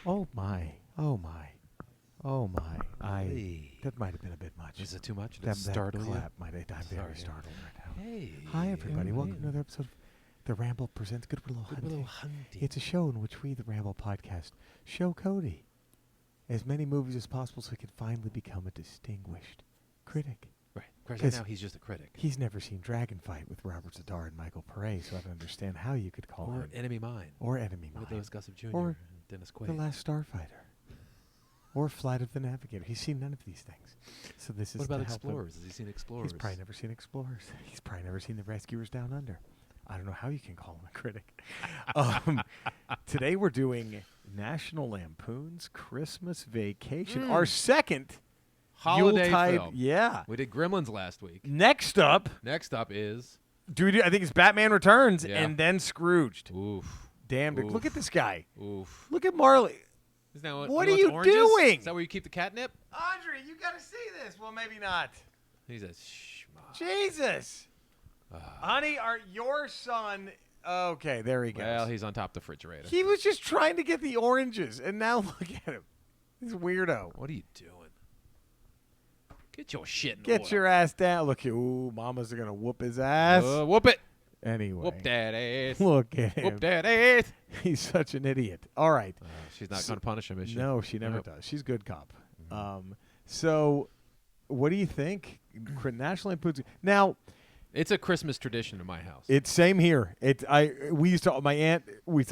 Oh my. That might have been a bit much. Is it too much? That startle clap you? might have, I'm very startled right now. Hey. Hi, everybody. Welcome to another episode of The Ramble Presents Good Willow Hunting. It's a show in which we, the Ramble Podcast, show Cody as many movies as possible so he can finally become a distinguished critic. Right. Right now, he's just a critic. He's never seen Dragonfight with Robert Zadar and Michael Pare, so I don't understand how you could call him. Or Enemy Mine. With Louis Gossett Jr. Or and Dennis Quaid. The Last Starfighter. Or Flight of the Navigator. He's seen none of these things. So this is What about to help him. Explorers? Has he seen Explorers? He's probably never seen Explorers. He's probably never seen The Rescuers Down Under. I don't know how you can call him a critic. Today we're doing National Lampoon's Christmas Vacation. Our second holiday Yuletide film. Yeah. We did Gremlins last week. Next up is... I think it's Batman Returns and then Scrooged. Oof. Damn. Oof. Look at this guy. Oof. Look at Marley. What are you doing? Is that where you keep the catnip? Andre, you got to see this. Well, maybe not. He's a schmuck. Jesus. Honey, your son... Okay, there he goes. Well, he's on top of the refrigerator. He was just trying to get the oranges, and now look at him. He's a weirdo. What are you doing? Get your shit in Get order. your ass down. Look, ooh, Mama's going to whoop his ass. Whoop it. Anyway. Whoop that ass. Look at him. Whoop that ass. He's such an idiot. All right. She's not going to punish him, is she? No, she never does. She's a good cop. So what do you think? National Lampoon's... Now... It's a Christmas tradition in my house. It's same here. We used to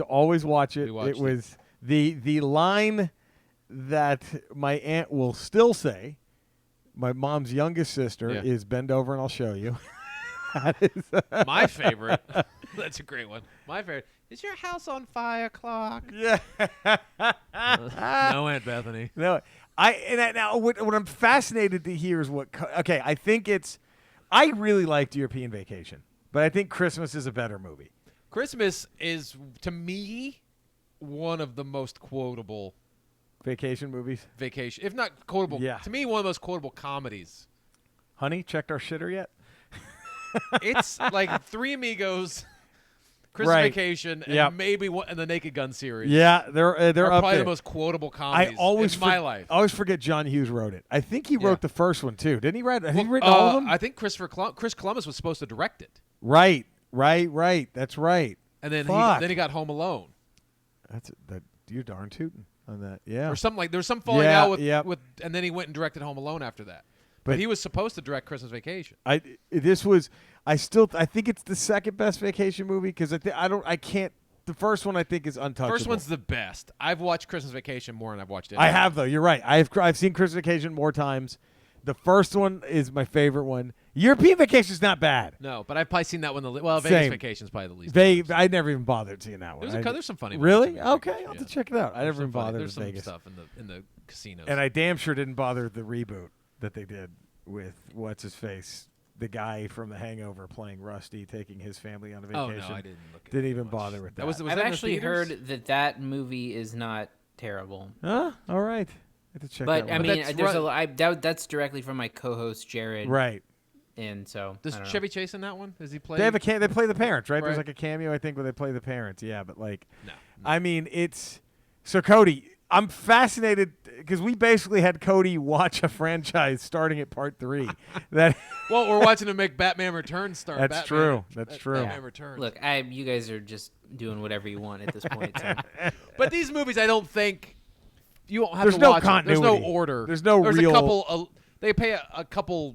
always watch it. It was the line that my aunt will still say. My mom's youngest sister is "Bend over and I'll show you." That is my favorite. That's a great one. My favorite. Is your house on fire, Clark? Yeah. No, Aunt Bethany. No. Now what I'm fascinated to hear is what. Okay, I think it's. I really liked European Vacation, but I think Christmas is a better movie. Christmas is, to me, one of the most quotable vacation movies. If not quotable, to me, one of the most quotable comedies. Honey, checked our shitter yet? It's like Three Amigos, Christmas Vacation, and maybe and the Naked Gun series. Yeah, they're up probably there. The most quotable comedies in my life. I always forget John Hughes wrote it. I think he wrote the first one too. Didn't he write? Has he written all of them? I think Chris Columbus was supposed to direct it. Right. That's right. And then he got Home Alone. You're darn tootin' on that. Yeah. Or something like there was some falling out with, and then he went and directed Home Alone after that. But he was supposed to direct Christmas Vacation. I think it's the second best vacation movie because the first one I think is untouchable. First one's the best. I've watched Christmas Vacation more than I've watched it. I have though. You're right. I've seen Christmas Vacation more times. The first one is my favorite one. European Vacation is not bad. No, but I've probably seen that one. Vegas Vacation is probably the least. I never even bothered seeing that one. There's some funny. Really? Okay, I'll have to check it out. I never even bothered with There's Vegas. some stuff in the casinos. And I damn sure didn't bother the reboot that they did with what's his face, the guy from The Hangover playing Rusty, taking his family on a vacation. Oh no, I didn't look. Didn't even bother with that. I've actually heard that movie is not terrible. Huh? All right. I have to check but that I one. mean, that's directly from my co-host Jared. Right. And so does Chevy Chase in that one? Does he play? They play the parents, right? There's like a cameo, I think, where they play the parents. Yeah, but like, no. I mean, it's so Cody. I'm fascinated because we basically had Cody watch a franchise starting at part 3. Well, we're watching him make Batman Returns start. That's true. Batman Returns. Look, you guys are just doing whatever you want at this point. So. But these movies, I don't think you won't have There's to no watch. Continuity. There's no order. There's real. A couple. They pay a couple.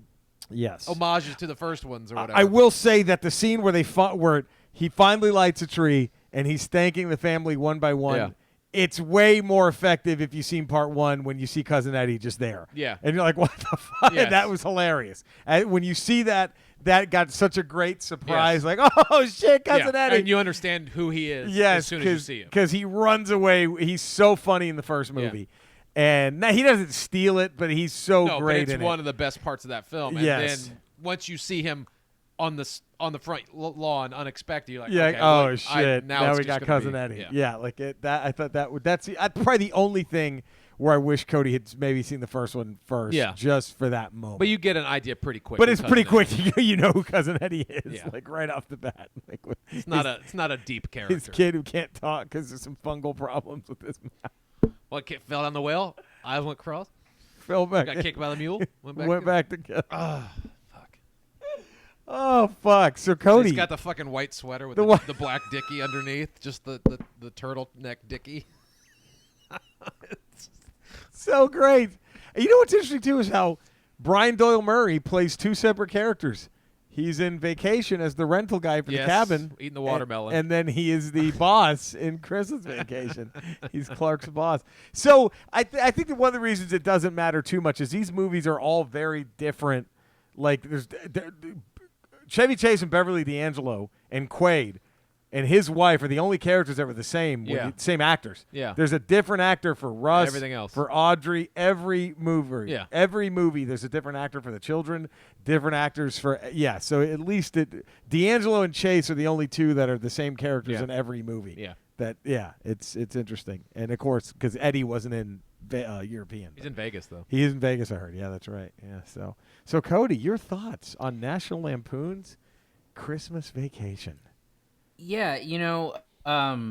Yes. Homages to the first ones or whatever. I will say that the scene where where he finally lights a tree and he's thanking the family one by one. Yeah. It's way more effective if you've seen part 1 when you see Cousin Eddie just there. Yeah. And you're like, what the fuck? Yes. That was hilarious. And when you see that got such a great surprise. Yes. Like, oh, shit, Cousin Eddie. And you understand who he is as soon as you see him. Because he runs away. He's so funny in the first movie. Yeah. And now he doesn't steal it, but he's so great but in it's one of the best parts of that film. And then once you see him on the front lawn unexpected, you're like, okay, oh shit! Now we got Cousin Eddie. Eddie. Like it. That I thought that's probably the only thing where I wish Cody had maybe seen the first one first, just for that moment. But you get an idea pretty quick. But it's pretty quick. You know who Cousin Eddie is, like right off the bat. Like it's not a deep character. His kid who can't talk because there's some fungal problems with his mouth. What, kid fell down the well? Eyes went cross. Fell back. Got kicked by the mule. Went back together. Ah, fuck. Oh, fuck. So Cody. He's got the fucking white sweater with the black dickie underneath. Just the turtleneck dickie. So great. You know what's interesting, too, is how Brian Doyle Murray plays two separate characters. He's in Vacation as the rental guy for the cabin. Eating the watermelon. And then he is the boss in Christmas Vacation. He's Clark's boss. So I think that one of the reasons it doesn't matter too much is these movies are all very different. Like there's Chevy Chase and Beverly D'Angelo and Quaid and his wife are the only characters that were the same. Same actors. Yeah. There's a different actor for Russ. Everything else. For Audrey. Every movie. Yeah. Every movie, there's a different actor for the children. Different actors for So at least D'Angelo and Chase are the only two that are the same characters in every movie. Yeah. It's interesting. And of course, because Eddie wasn't in European. He's in Vegas though. He is in Vegas, I heard. Yeah, that's right. Yeah. So Cody, your thoughts on National Lampoon's Christmas Vacation? Yeah, I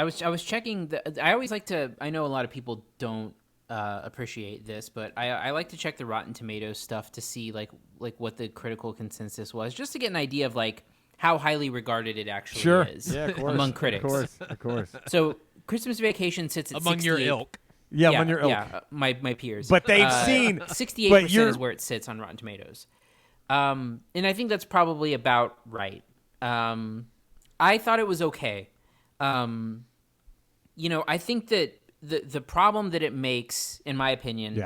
was checking. I always like to. I know a lot of people don't appreciate this, but I like to check the Rotten Tomatoes stuff to see like what the critical consensus was, just to get an idea of like how highly regarded it actually is among critics. Of course. So Christmas Vacation sits at among your ilk. Yeah, among your ilk. Yeah, my peers. But they've seen 68% is where it sits on Rotten Tomatoes, and I think that's probably about right. I thought it was okay. I think that the problem that it makes, in my opinion,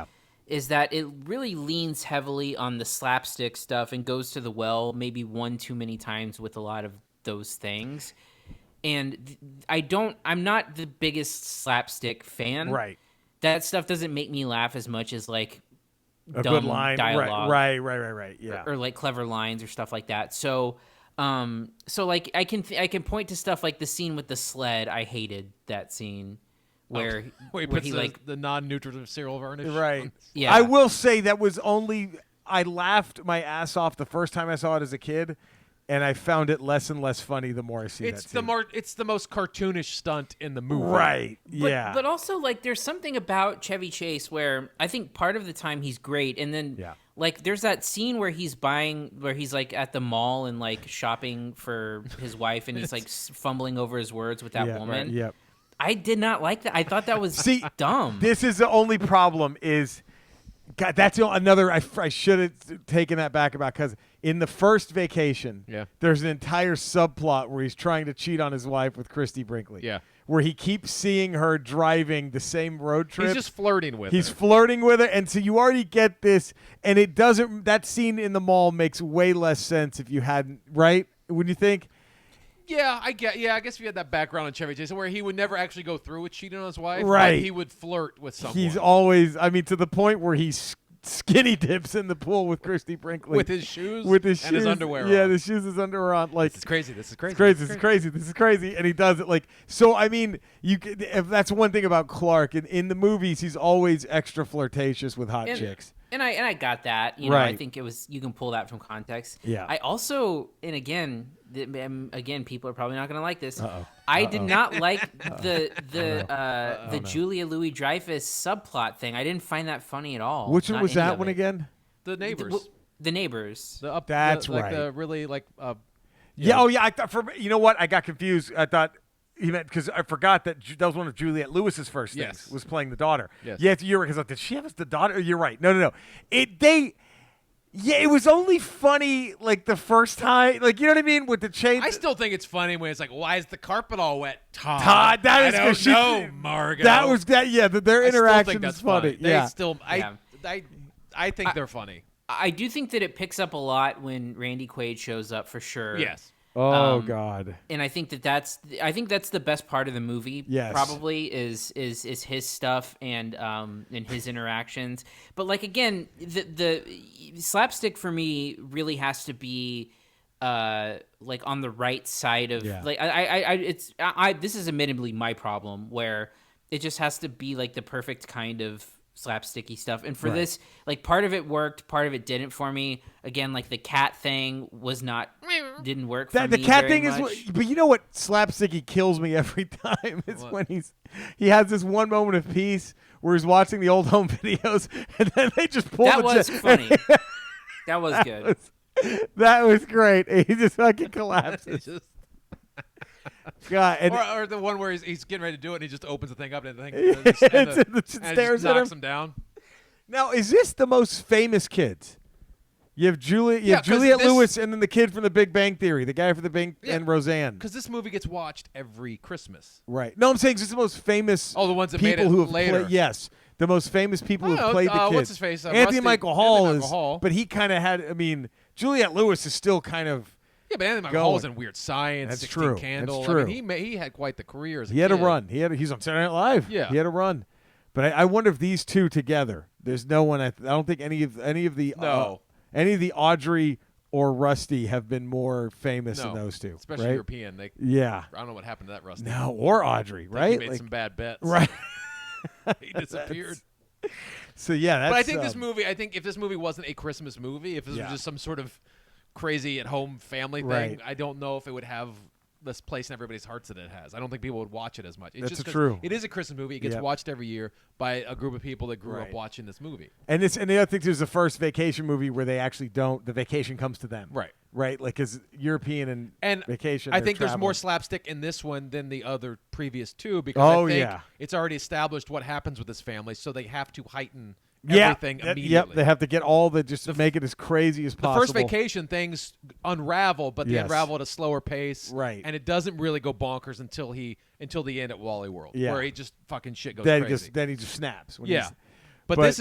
is that it really leans heavily on the slapstick stuff and goes to the well maybe one too many times with a lot of those things. And I'm not the biggest slapstick fan. Right. That stuff doesn't make me laugh as much as like a dumb good line. dialogue. Right. Yeah. Or like clever lines or stuff like that. So like I can point to stuff like the scene with the sled. I hated that scene where he puts the non-nutritive cereal varnish. Right. Yeah. I will say that was I laughed my ass off the first time I saw it as a kid, and I found it less and less funny the more I see It's the most cartoonish stunt in the movie. Right. But also like there's something about Chevy Chase where I think part of the time he's great, and then like there's that scene where he's like at the mall and like shopping for his wife, and he's like fumbling over his words with that woman. Right, yep. I did not like that. I thought that was dumb. This is the only problem is, God, that's another, I should have taken that back about, because in the first Vacation, there's an entire subplot where he's trying to cheat on his wife with Christy Brinkley. Yeah. Where he keeps seeing her driving the same road trip. He's just flirting with her. He's flirting with her, and so you already get this, and it doesn't, that scene in the mall makes way less sense if you hadn't, right? Wouldn't you think? Yeah, I guess if you had that background on Chevy Chase where he would never actually go through with cheating on his wife. Right. But he would flirt with someone. He's always, to the point where he's skinny dips in the pool with Christy Brinkley. With his shoes? And his underwear on. Yeah, the shoes, his underwear on. Like, this is crazy. This is crazy. And he does it like, so if that's one thing about Clark, in the movies, he's always extra flirtatious with hot chicks. And I got that. I think it was, you can pull that from context. Yeah. I also, and again, people are probably not going to like this. I did not like the Julia Louis-Dreyfus subplot thing. I didn't find that funny at all. Which one was that one again? The Neighbors. The Neighbors. That's right. Like the really like. I thought you know what? I got confused. I thought he meant, because I forgot that was one of Juliette Lewis's first things. Was playing the daughter. Yes. Yeah, you're right. Because did she have the daughter? You're right. No. It was only funny like the first time, like, you know what I mean, with the change. I still think it's funny when it's like, why is the carpet all wet, Todd? That is I don't know, Margot. That was that. Yeah, their interaction is funny. Yeah. I think they're funny. I do think that it picks up a lot when Randy Quaid shows up, for sure. Yes. Oh God! And I think that's the best part of the movie. Yes. Probably is his stuff and his interactions. But like, again, the slapstick for me really has to be like on the right side of like this is admittedly my problem, where it just has to be like the perfect kind of slapsticky stuff. And for this, like, part of it worked, part of it didn't for me. Again, like the cat thing was not didn't work for the me cat very thing much. is, but you know what slapsticky kills me every time is when he has this one moment of peace where he's watching the old home videos and then they just pull that was funny. That was good. That was great. He just fucking collapses. God, or the one where he's getting ready to do it and he just opens the thing up and the stares at knocks him down. Now, is this the most famous kids? You have Juliette Lewis and then the kid from The Big Bang Theory, the guy from The Big and Roseanne. Because this movie gets watched every Christmas. Right. No, I'm saying it's the most famous. Oh, the ones that people made it who have later. Yes, the most famous people who have played the kids. What's his face? Anthony Michael Hall but he kind of had. I mean, Juliette Lewis is still kind of. Yeah, but Anthony Michael Hall was in Weird Science. That's 16 true. Candles. That's true. I mean, he had quite the career as a He had kid. a run. He's on Saturday Night Live. Yeah, he had a run. But I wonder if these two together. There's no one. I don't think any of the Audrey or Rusty have been more famous than those two. Especially right? European. I don't know what happened to that Rusty. No, or Audrey, right? He made some bad bets. Right. He disappeared. So yeah, that's, but I think this movie. I think if this movie wasn't a Christmas movie, if this was just some sort of crazy at-home family thing, I don't know if it would have this place in everybody's hearts that it has. I don't think people would watch it as much. It's That's just true. It is a Christmas movie. It gets watched every year by a group of people that grew up watching this movie. And the other thing is the first vacation movie where they actually don't. The vacation comes to them. Right. Like because European and vacation. I think there's more slapstick in this one than the other previous two because I think it's already established what happens with this family, so they have to heighten everything immediately. Yep, they have to get all make it as crazy as possible. The first vacation things unravel, but they unravel at a slower pace. Right. And it doesn't really go bonkers until the end at Wally World, where he just fucking shit goes crazy. Then he just snaps. But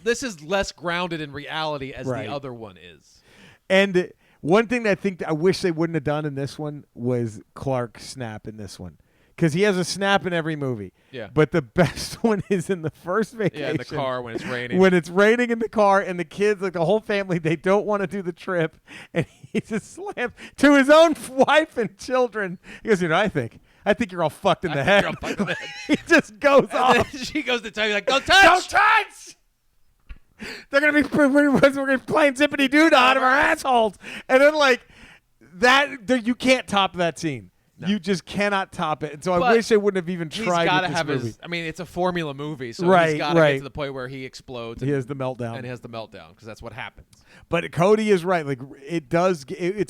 this is less grounded in reality as the other one is. And one thing that I think I wish they wouldn't have done in this one was Clark snap in this one. Because he has a snap in every movie. Yeah. But the best one is in the first vacation. Yeah, in the car when it's raining. When it's raining in the car and the kids, like the whole family, they don't want to do the trip. And he just slams to his own wife and children. He goes, I think you're all fucked in the head. He just goes off. She goes to tell you, like, don't touch! Don't touch! They're going to be playing zippity doo dah out of our assholes. And then, like, you can't top that scene. No. You just cannot top it. And so I wish they wouldn't have even tried with this movie. I mean, it's a formula movie, so he's got to get to the point where he explodes. He has the meltdown. And he has the meltdown, because that's what happens. But Cody is right. Like, it does. I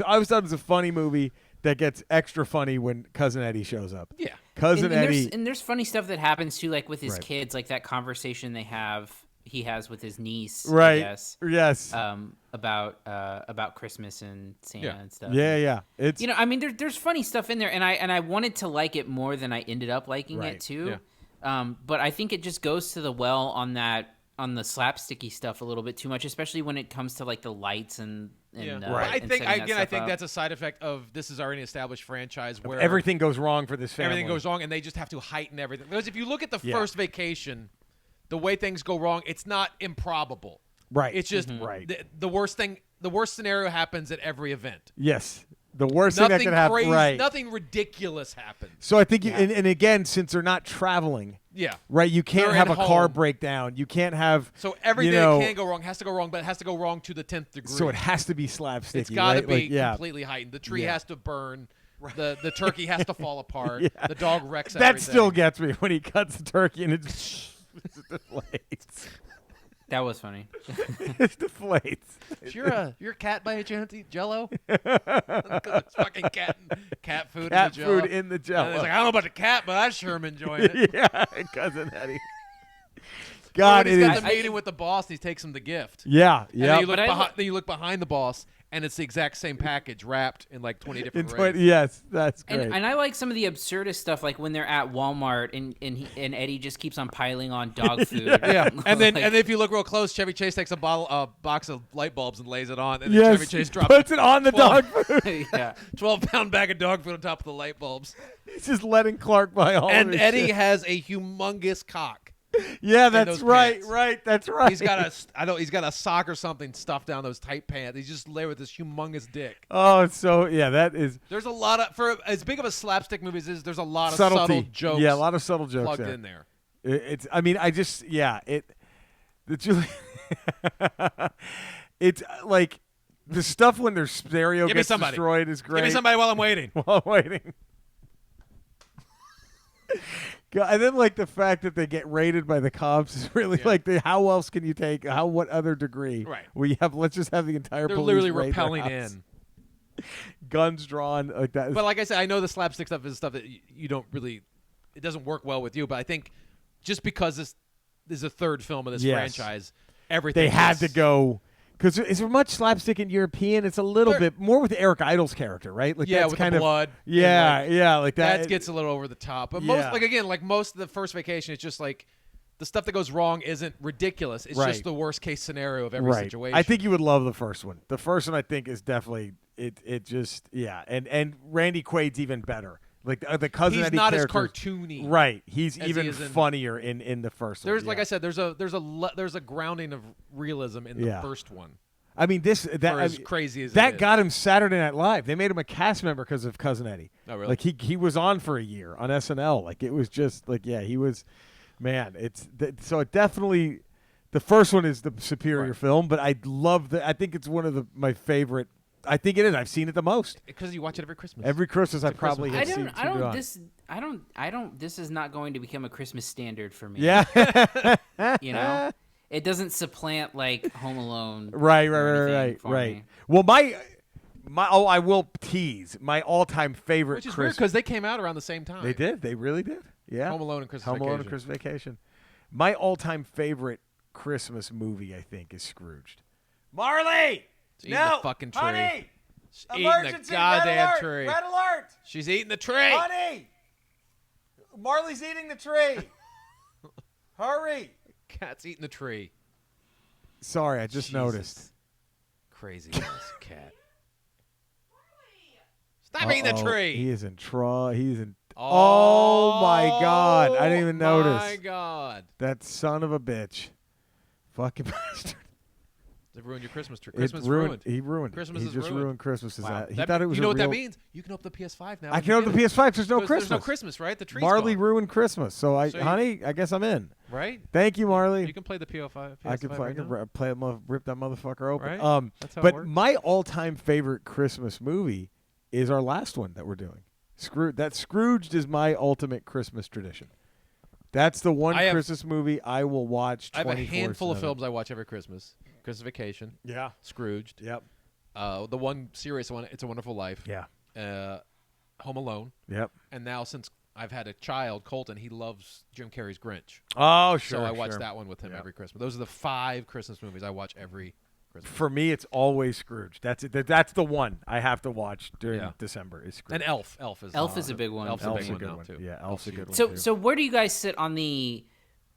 always thought it was a funny movie that gets extra funny when Cousin Eddie shows up. Yeah. Cousin Eddie. And there's funny stuff that happens, too, like with his kids, like that conversation he has with his niece. Right. I guess, yes. About Christmas and Santa and stuff. Yeah. It's I mean, there's funny stuff in there, and I wanted to like it more than I ended up liking it too. Yeah. But I think it just goes to the well on the slapsticky stuff a little bit too much, especially when it comes to like the lights and I think that's a side effect of this is already an established franchise where everything goes wrong for this family. Everything goes wrong, and they just have to heighten everything. Because if you look at the first vacation, the way things go wrong, it's not improbable. Right. It's just the worst thing. The worst scenario happens at every event. Yes. The worst thing that could happen. Crazy, right. Nothing ridiculous happens. So I think and again, since they're not traveling. Yeah. Right. You can't have a car breakdown. You can't have. So everything that can go wrong has to go wrong, but it has to go wrong to the 10th degree. So it has to be slapsticky. It's got to be completely heightened. The tree has to burn. Right. The turkey has to fall apart. The dog wrecks everything. That still gets me when he cuts the turkey and it deflates. That was funny. It deflates. You're a cat by chance eat Jello? It's fucking cat food in the Jello. Food in the Jello. And he's like, I don't know about the cat, but I sure am enjoying it. Yeah, Cousin Eddie. God, he's got the meeting with the boss, and he takes him the gift. Yeah. Then you look behind the boss, and it's the exact same package wrapped in like 20 different ways. Yes, that's great. And I like some of the absurdist stuff, like when they're at Walmart and Eddie just keeps on piling on dog food. Yeah, and then if you look real close, Chevy Chase takes a box of light bulbs and lays it on, and then Chevy Chase puts it on the dog food. 12-pound bag of dog food on top of the light bulbs. He's just letting Clark buy all. And Eddie has a humongous cock. Yeah, that's right. Pants. Right, that's right. He's got a sock or something stuffed down those tight pants. He's just there with this humongous dick. Oh, so that is. There's a lot of for as big of a slapstick movie as this. There's a lot of subtle jokes. Yeah, a lot of subtle jokes plugged in there. It's. I mean, the Julie. It's like The stuff when their stereo gets destroyed is great. Give me somebody while I'm waiting. While I'm waiting. And then, like, the fact that they get raided by the cops is really like, how else can you take? What other degree? Right. We have. Let's just have the entire. They're police literally raid their rappelling house. in. Guns drawn like that. But like I said, I know the slapstick stuff is stuff that you don't really. It doesn't work well with you. But I think just because this is a third film of this franchise, everything they had to go. Because is there much slapstick in European? It's a little bit more with Eric Idle's character, right? Like that's with kind the blood. Like that. That gets a little over the top. But most of the first Vacation, it's just like the stuff that goes wrong isn't ridiculous. It's just the worst case scenario of every situation. I think you would love the first one. The first one, I think, is definitely it. Just and Randy Quaid's even better. Like the cousin he's Eddie not character, as cartoony, right? He's even funnier in the first one. Like I said, there's a grounding of realism in the first one. I mean, as crazy as that got him Saturday Night Live. They made him a cast member because of Cousin Eddie. Oh, really? Like he was on for a year on SNL. Like it was just like he was. Man, so it definitely. The first one is the superior film, but I love I think it's one of my favorite. I think it is. I've seen it the most because you watch it every Christmas. Every Christmas, I probably have seen. This is not going to become a Christmas standard for me. Yeah, you know, it doesn't supplant like Home Alone. Right. Me. Well, I will tease my all-time favorite. Which is weird because they came out around the same time. They did. They really did. Yeah. Home Alone and Christmas Home Vacation. Alone and Christmas Vacation. My all-time favorite Christmas movie, I think, is Scrooged. Marley. She's eating the fucking tree. Honey! She's eating the goddamn tree. Red alert! She's eating the tree. Honey! Marley's eating the tree. Hurry! Cat's eating the tree. Sorry, I just noticed. Crazy ass cat. Stop eating the tree. He is in He's in. Oh my God! I didn't even notice. Oh my God! That son of a bitch. Fucking bastard. They've ruined your Christmas tree. Christmas ruined. He ruined. Christmas he is just ruined. ruined Christmas. Wow. He thought it was. You know what that means? You can open the PS5 now. I can open the PS5. There's no Christmas. There's no Christmas, right? The tree's Marley gone. ruined Christmas. So honey, I guess I'm in. Right. Thank you, Marley. You can play the PS5. I can play. Rip that motherfucker open. Right? That's how it works. My all-time favorite Christmas movie is our last one that we're doing. Scrooged is my ultimate Christmas tradition. That's the one Christmas movie I will watch 24/7. I have a handful of films I watch every Christmas. Christmas Vacation. Yeah. Scrooged. Yep. The one serious one, It's a Wonderful Life. Yeah. Home Alone. Yep. And now since I've had a child, Colton, he loves Jim Carrey's Grinch. Oh, sure. So I watch that one with him every Christmas. Those are the 5 Christmas movies I watch every Christmas. For me, it's always Scrooge. That's it. That's the one I have to watch during December. Is Scrooge. And Elf. Elf is a big one. Elf's a big one too. Yeah, Elf's a good one. So where do you guys sit on the?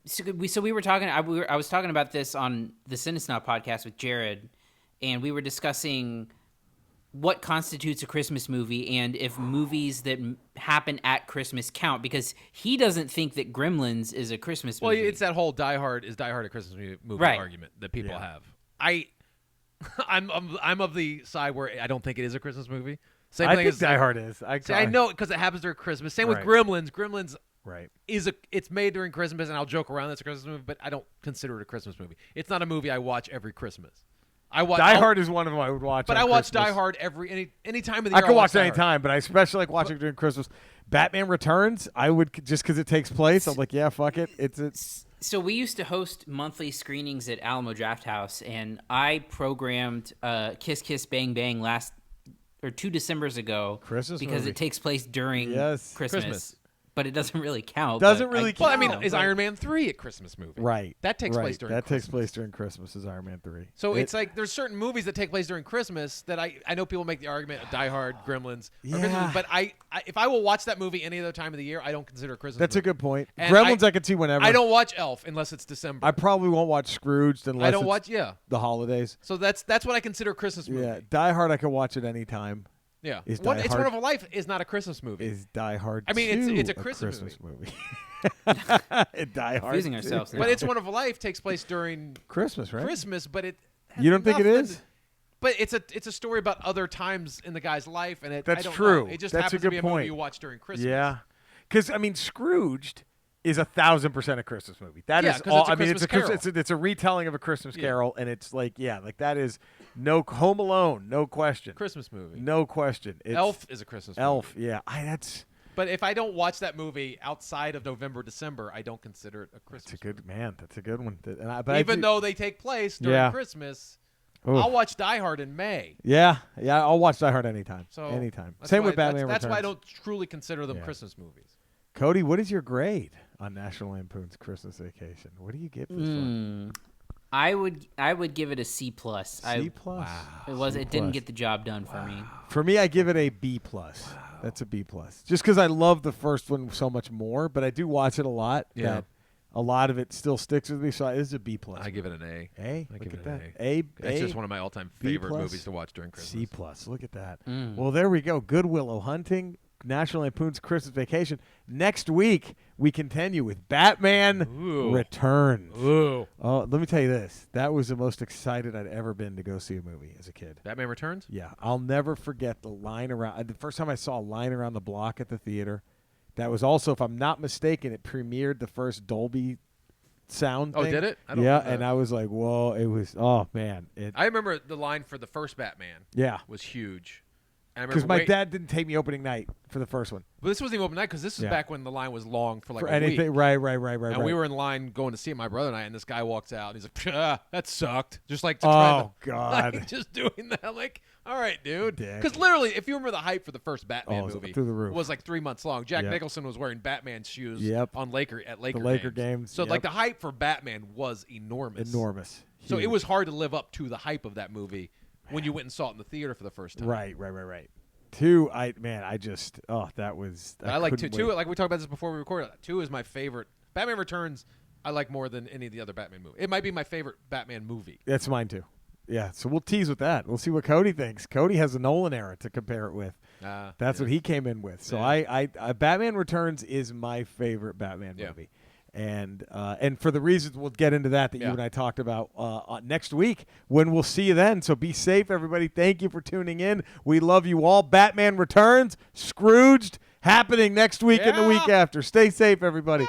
So we were talking. I was talking about this on the Cinesnob podcast with Jared, and we were discussing what constitutes a Christmas movie and if movies that happen at Christmas count, because he doesn't think that Gremlins is a Christmas movie. Well, it's that whole Die Hard a Christmas movie argument that people have. I'm of the side where I don't think it is a Christmas movie. Same thing as Die Hard is. I know because it happens during Christmas. Same with Gremlins. Gremlins it's made during Christmas, and I'll joke around that's a Christmas movie, but I don't consider it a Christmas movie. It's not a movie I watch every Christmas. Die Hard is one of them I would watch. But I watch Die Hard any time of the year. I can watch it any time, but I especially like watching it during Christmas. Batman Returns, I would just because it takes place. I'm like, yeah, fuck it. So we used to host monthly screenings at Alamo Drafthouse, and I programmed Kiss Kiss Bang Bang 2 Decembers ago Christmas because movie. it takes place during Christmas. But it doesn't really count. Doesn't really count. Well, I mean, is Iron Man 3 a Christmas movie? Right. That takes place during Christmas. That takes place during Christmas is Iron Man 3. So it's like there's certain movies that take place during Christmas that I know people make the argument of Die Hard, Gremlins, Christmas, but if I will watch that movie any other time of the year, I don't consider it a Christmas That's movie. a good point. And Gremlins I could see whenever. I don't watch Elf unless it's December. I probably won't watch Scrooged unless the holidays. So that's what I consider a Christmas movie. Yeah, Die Hard I could watch at any time. Yeah, It's Wonderful Life is not a Christmas movie. Is Die Hard? I mean, it's a Christmas movie. Die Hard. Confusing ourselves. But It's Wonderful Life takes place during Christmas, right? Christmas, but it. You don't think it is? But it's a story about other times in the guy's life, and that's true. It just that's happens a good to be a point. movie you watch during Christmas. Yeah, because I mean, Scrooged is 1,000% a Christmas movie. That is all. I mean, it's a retelling of a Christmas Carol, and it's like that is no Home Alone, no question. Christmas movie, no question. Elf is a Christmas Elf, movie. yeah. That's. But if I don't watch that movie outside of November, December, I don't consider it a Christmas. That's a good one. Even though they take place during Christmas. Oof. I'll watch Die Hard in May. Yeah, I'll watch Die Hard anytime. Same with Batman Returns. That's why I don't truly consider them Christmas movies. Cody, what is your grade on National Lampoon's Christmas Vacation? What do you give this one? I would give it a C+. C+? Wow. It didn't get the job done for me. For me, I give it a B+. Wow. That's a B+. Just because I love the first one so much more, but I do watch it a lot. Yeah. That a lot of it still sticks with me, so it is a B+. I give it an A. A? I Look give at it that. an A. It's just one of my all-time favorite B+? movies to watch during Christmas. C+. Look at that. Well, there we go. Good Willow Hunting, National Lampoon's Christmas Vacation. Next week, we continue with Batman Returns. Ooh. Oh, let me tell you this. That was the most excited I'd ever been to go see a movie as a kid. Batman Returns? Yeah. I'll never forget the line around. The first time I saw a line around the block at the theater, that was also, if I'm not mistaken, it premiered the first Dolby sound thing. Oh, did it? I don't know and I was like, whoa. It was, oh, man. I remember the line for the first Batman was huge. Because my dad didn't take me opening night for the first one. But this wasn't even opening night because this was back when the line was long for like a anything. Week. Right. And we were in line going to see it, my brother and I, and this guy walks out and he's like, that sucked. Just like to try to, God. Like, just doing that. I'm like, all right, dude. Because literally, if you remember the hype for the first Batman movie, through the roof. It was like 3 months long. Jack Nicholson was wearing Batman shoes on Laker games. So like the hype for Batman was enormous. Huge. So it was hard to live up to the hype of that movie when you went and saw it in the theater for the first time. Right. 2, that was. I like 2. Like we talked about this before we recorded. 2 is my favorite. Batman Returns, I like more than any of the other Batman movies. It might be my favorite Batman movie. That's mine too. Yeah, so we'll tease with that. We'll see what Cody thinks. Cody has a Nolan era to compare it with. That's what he came in with. So I Batman Returns is my favorite Batman movie. And for the reasons we'll get into that you and I talked about next week when we'll see you then. So be safe, everybody. Thank you for tuning in. We love you all. Batman Returns, Scrooged, happening next week and the week after. Stay safe, everybody.